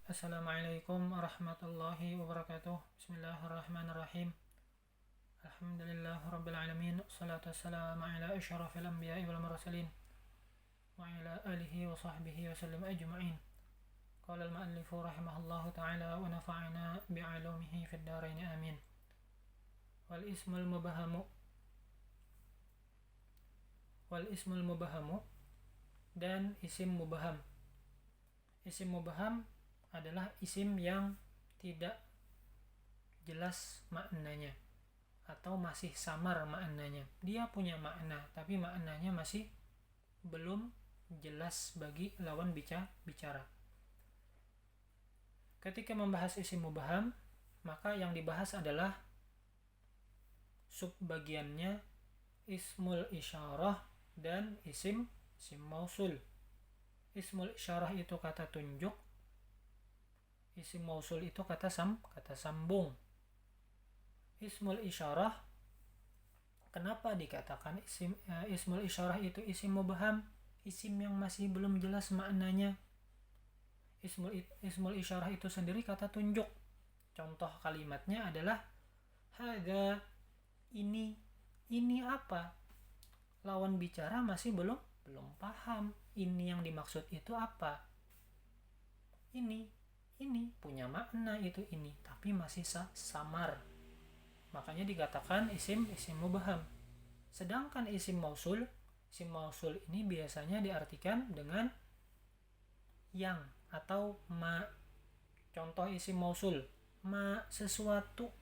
Assalamualaikum warahmatullahi wabarakatuh. Bismillahirrahmanirrahim. Alhamdulillah rabbil alamin. Wassalatu wassalamu ala asyrafil anbiya'i wal mursalin wa ala alihi wa sahbihi wa sallam ajma'in. Qala al-mu'allifu rahimahullahu ta'ala wa nafa'ana bi'alumihi fid dharain amin. Wal ismul mubahamu dan isim mubaham. Isim mubaham adalah isim yang tidak jelas maknanya atau masih samar maknanya. Dia punya makna tapi maknanya masih belum jelas bagi lawan bicara. Ketika membahas isim mubaham, maka yang dibahas adalah subbagiannya ismul isyarah dan isim mausul. Ismul isyarah itu kata tunjuk, isim mausul itu kata sambung. Ismul isyarah, kenapa dikatakan ismul isyarah itu isim mubaham? Isim yang masih belum jelas maknanya. Ismul isyarah itu sendiri kata tunjuk. Contoh kalimatnya adalah hadza, ini apa? Lawan bicara masih belum paham ini yang dimaksud itu apa. Ini punya makna itu ini, tapi masih samar. Makanya dikatakan isim mubaham. Sedangkan isim mausul ini biasanya diartikan dengan yang atau ma. Contoh isim mausul, ma sesuatu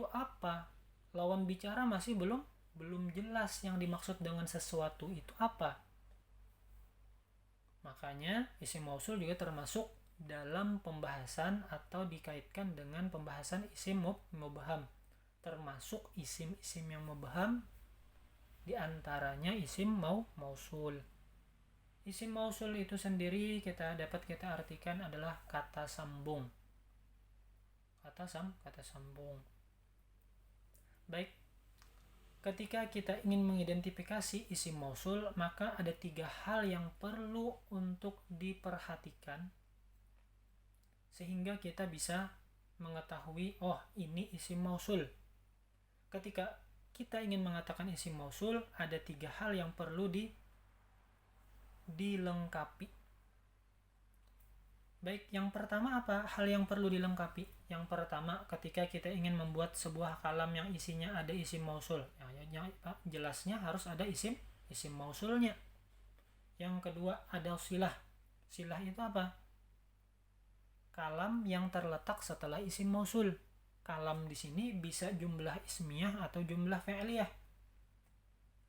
apa? Lawan bicara masih belum jelas yang dimaksud dengan sesuatu itu apa. Makanya isim mausul juga termasuk dalam pembahasan atau dikaitkan dengan pembahasan isim mubaham. Termasuk isim-isim yang mubaham diantaranya isim mausul. Isim mausul itu sendiri dapat kita artikan adalah kata sambung. Kata sambung. Baik, ketika kita ingin mengidentifikasi isim mausul, maka ada 3 hal yang perlu untuk diperhatikan sehingga kita bisa mengetahui, oh ini isim mausul. Ketika kita ingin mengatakan isim mausul, ada 3 hal yang perlu dilengkapi. Baik, yang pertama apa hal yang perlu dilengkapi? Yang pertama, ketika kita ingin membuat sebuah kalam yang isinya ada isim mausul, jelasnya harus ada isim mausulnya. Yang kedua, ada silah. Silah itu apa? Kalam yang terletak setelah isim mausul. Kalam di sini bisa jumlah ismiyah atau jumlah fi'liyah.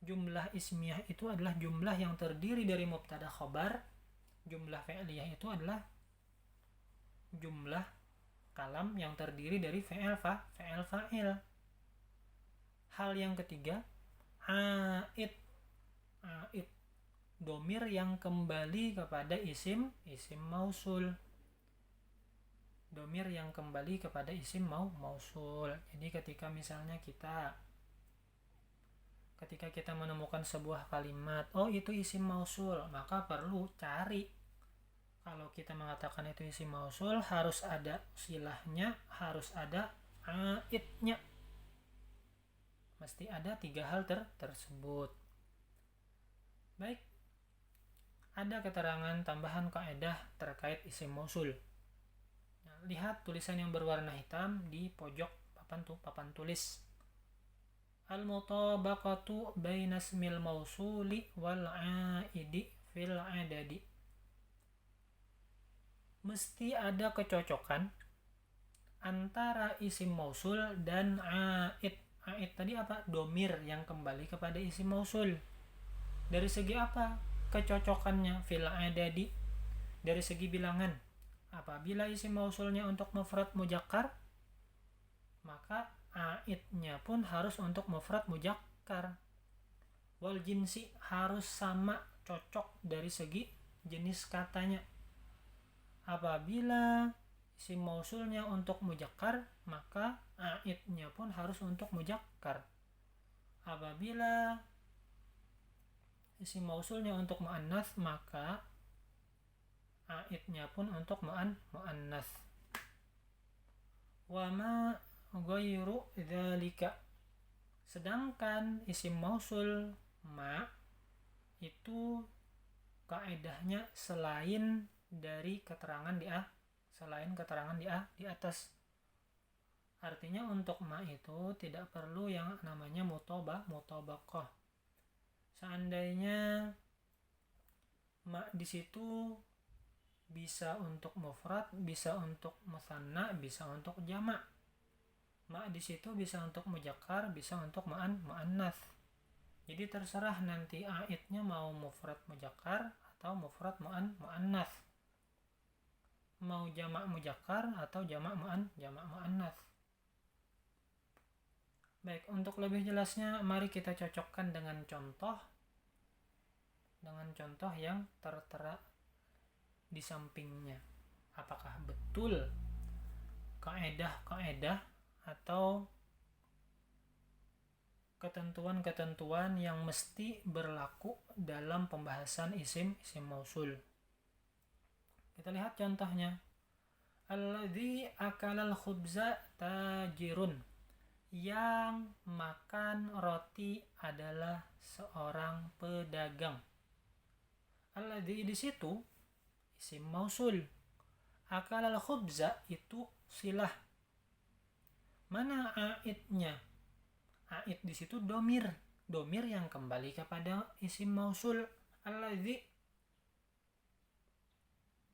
Jumlah ismiyah itu adalah jumlah yang terdiri dari mubtada khobar. Jumlah fi'liyah itu adalah jumlah kalam yang terdiri dari fa'il. Hal yang ketiga, a'id. Domir yang kembali kepada isim mausul. Domir yang kembali kepada isim mausul. Jadi ketika misalnya ketika kita menemukan sebuah kalimat, oh itu isim mausul, maka perlu cari. Kalau kita mengatakan itu isim mausul, harus ada silahnya, harus ada aidnya. Mesti ada 3 hal tersebut. Baik, ada keterangan tambahan kaidah terkait isim mausul. Nah, lihat tulisan yang berwarna hitam di pojok papan tulis. Al-mutabaqatu baina ismil mausuli wal aidi fil adadi. Mesti ada kecocokan antara isim mausul dan aid. Aid tadi apa? Domir yang kembali kepada isim mausul. Dari segi apa kecocokannya? Fil adadi, dari segi bilangan. Apabila isim mausulnya untuk mufrad mujakkar, maka aidnya pun harus untuk mufrad mujakkar. Wal jinsi, harus sama, cocok dari segi jenis katanya. Apabila isim mausulnya untuk mujakkar, maka aidnya pun harus untuk mujakkar. Apabila isim mausulnya untuk muannats, maka aidnya pun untuk muannas. Wa ma ghairu dzalika, sedangkan isim mausul ma itu kaedahnya selain dari keterangan di atas. Artinya untuk ma itu tidak perlu yang namanya mutabaqah. Seandainya ma di situ bisa untuk mufrad, bisa untuk musanna, bisa untuk jamak. Ma di situ bisa untuk mujakkar, bisa untuk muannats. Jadi terserah nanti aidnya mau mufrad mujakkar atau mufrad muannats. Mau jamak mujakkar atau jamak muannats. Baik, untuk lebih jelasnya mari kita cocokkan dengan contoh yang tertera di sampingnya. Apakah betul kaedah atau ketentuan-ketentuan yang mesti berlaku dalam pembahasan isim mausul. Kita lihat contohnya. Alladzi akalal khubza tajirun, yang makan roti adalah seorang pedagang. Alladzi di situ isim mausul. Akalal khubza itu silah. Mana aidnya? Aid di situ domir yang kembali kepada isim mausul alladzi.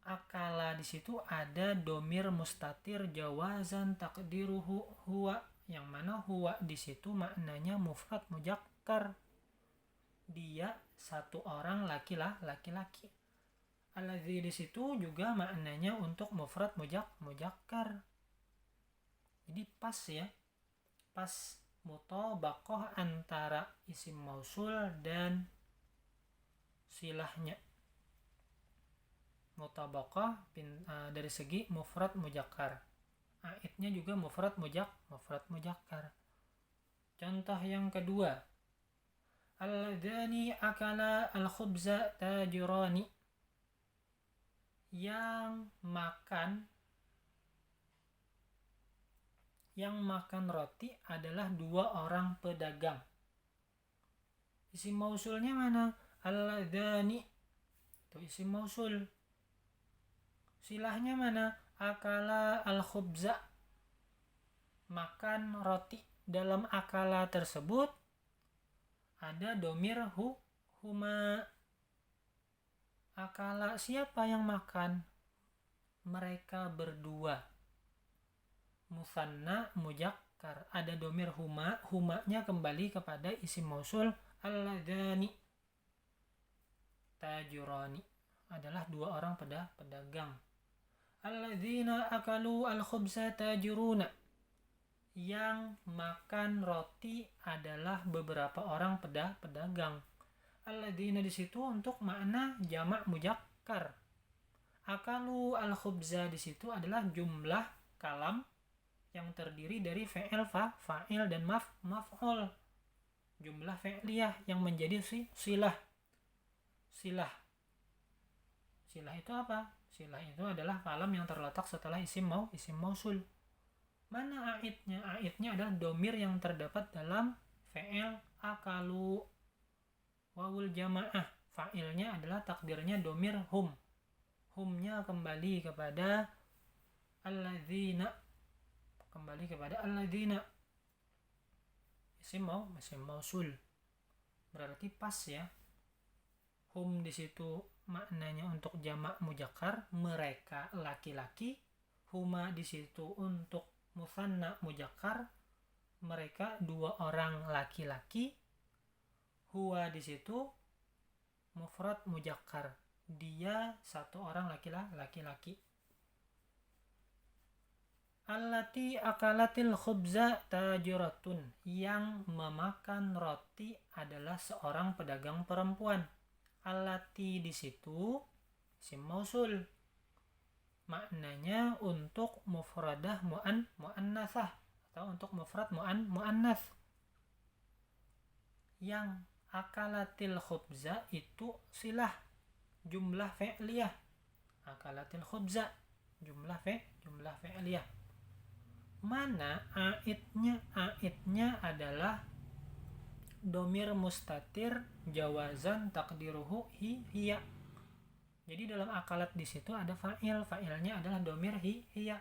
Akala di situ ada domir mustatir jawazan takdiruhu huwa, yang mana huwa di situ maknanya mufrad mujakkar. Dia satu orang laki-laki. Alladzi di situ juga maknanya untuk mufrad mujakkar. Jadi pas mutabaqah antara isim mausul dan silahnya. Mutabaqah dari segi mufrad mujakkar. Aidnya juga mufrad mujakkar. Contoh yang kedua. Alladzani akala al-khubza tajirani, yang makan roti adalah dua orang pedagang. Isim mausulnya mana? Alladzani, itu isim mausul. Silahnya mana? Akala al-khubza, makan roti. Dalam akala tersebut ada domir huma. Akala siapa yang makan? Mereka berdua. Musanna mujakkar, ada domir humanya kembali kepada isim mausul alladzani. Tajurani adalah dua orang pedagang. Alladzina akalu al-khubza tajuruna, yang makan roti adalah beberapa orang pedagang. Alladzina di situ untuk makna jamak mujakkar. Akalu al-khubza di situ adalah jumlah kalam yang terdiri dari fi'il, fa'il dan maf'ul. Jumlah fi'liyah yang menjadi silah. Silah itu apa? Silah itu adalah kalam yang terletak setelah isim mausul. Mana aidnya? Aidnya adalah domir yang terdapat dalam fi'il akalu wawul jamaah. Fa'ilnya adalah takdirnya domir hum. Humnya kembali kepada alladzina. Isim mausul. Berarti pas ya. Hum di situ maknanya untuk jamak mujakkar, mereka laki-laki. Huma di situ untuk musanna mujakkar, mereka dua orang laki-laki. Huwa di situ mufrad mujakkar, dia satu orang laki-laki. Allati akalatil khubza tajiratun, yang memakan roti adalah seorang pedagang perempuan. Allati di situ isim mausul, maknanya untuk mufradah muannasah atau untuk mufrad muannats. Yang akalatil khubza itu silah, jumlah fi'liyah. akalatil khubza, jumlah fi'liyah. Mana aidnya adalah domir mustatir jawazan takdiruhu hiya. Jadi dalam akalat di situ ada fa'ilnya adalah domir hiya.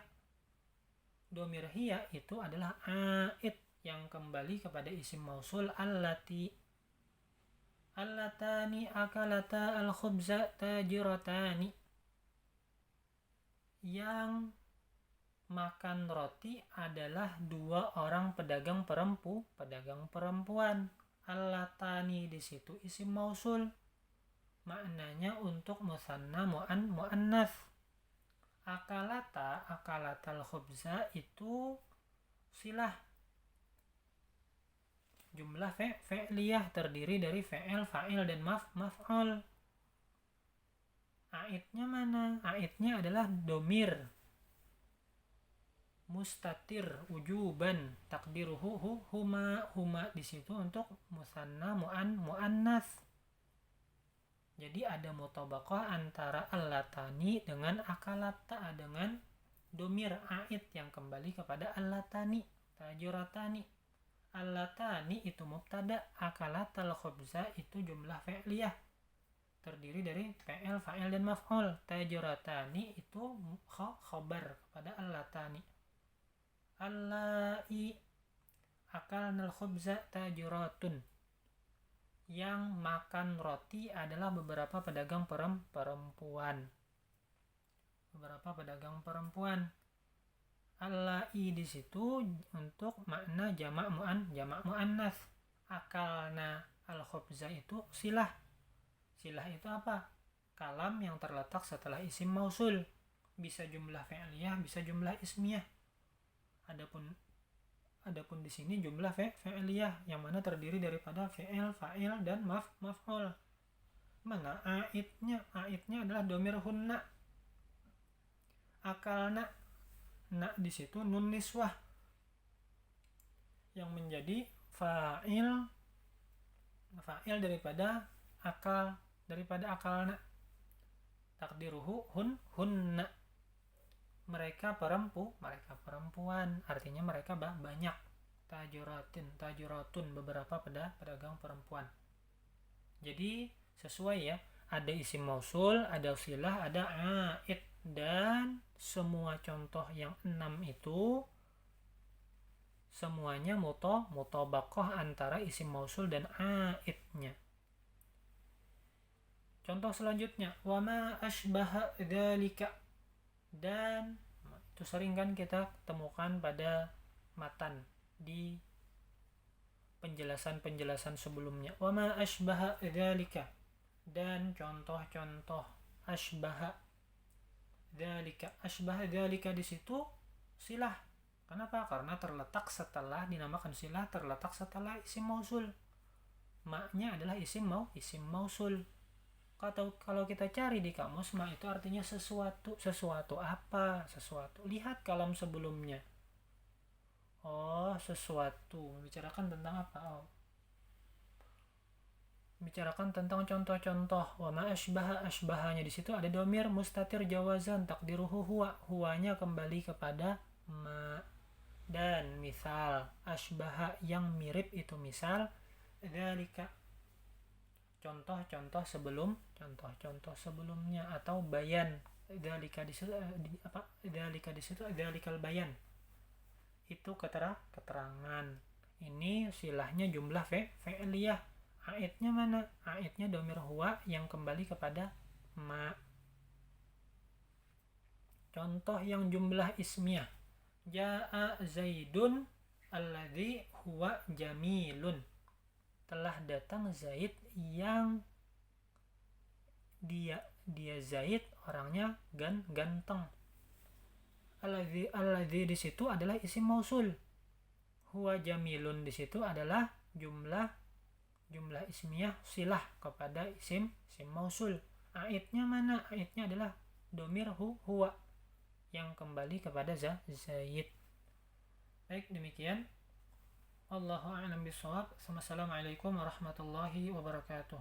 Domir hiya itu adalah aid yang kembali kepada isim mausul allati. Allatani akalata al-khubza tajiratani. Yang makan roti adalah 2 orang pedagang perempuan. Allatani di situ isim mausul. Maknanya untuk musanna muannas. Akalatal khubza itu silah. Jumlah fi'liyah terdiri dari fi'il, fa'il dan maf'ul. Aidnya mana? Aidnya adalah domir mustatir wujuban takdiruhu huma di situ untuk musanna muannas. Jadi ada mutabaqah antara allatani dengan akalata dengan domir aid yang kembali kepada allatani tajuratani. Allatani itu mubtada, akalatal khubza itu jumlah fi'liyah terdiri dari fi'il, fa'il dan maf'ul. Tajuratani itu khabar kepada allatani. Allai akalnal khubza tajuratun. Yang makan roti adalah beberapa pedagang perempuan. Allai di situ untuk makna jamak muannas. Akalna al-khubza itu silah. Silah itu apa? Kalam yang terletak setelah isim mausul. Bisa jumlah fi'liyah, bisa jumlah ismiyah. Adapun di sini jumlah fi'liyah yang mana terdiri daripada fi'il, fa'il dan maf'ul. Mana aidnya adalah domir hunna. Akalna di situ nun niswah yang menjadi fa'il daripada akalna. Takdiruhu hunna. Mereka perempuan, artinya mereka banyak. Tajuratun beberapa pedagang perempuan. Jadi sesuai ya, ada isim mausul, ada silah, ada aid, dan semua contoh yang 6 itu semuanya mutabaqah antara isim mausul dan aidnya. Contoh selanjutnya, wama ashbaha dzalika. Dan itu sering kan kita temukan pada matan di penjelasan sebelumnya. Wama ashbaha dzalika. Dan contoh-contoh ashbaha dzalika di situ silah. Kenapa? Karena dinamakan silah terletak setelah isim mausul. Maknya adalah isim mausul. Kalau kita cari di kamus, ma itu artinya sesuatu apa? Sesuatu. Lihat kalam sebelumnya. Sesuatu. Membicarakan tentang apa? Membicarakan tentang contoh-contoh. Wa ma ashbahanya di situ ada domir mustatir jawazan takdiruhu huwanya kembali kepada ma. Dan misal ashbaha yang mirip itu misal dzalika. Contoh-contoh sebelumnya atau bayan dzalika di situ dzalikal bayan itu keterangan. Ini silahnya jumlah fi'liyah. Aidnya mana? Aidnya domir huwa yang kembali kepada ma. Contoh yang jumlah ismiyah, jaa zaidun alladzi huwa jamilun. Telah datang Zaid yang dia Zaid orangnya ganteng. Alladzi di situ adalah isim mausul. Huwa jamilun di situ adalah jumlah ismiyah silah kepada isim mausul. Aidnya mana? Aidnya adalah domir huwa yang kembali kepada Zaid. Baik, demikian. Allahu a'lam bishawab. Assalamualaikum warahmatullahi wabarakatuh.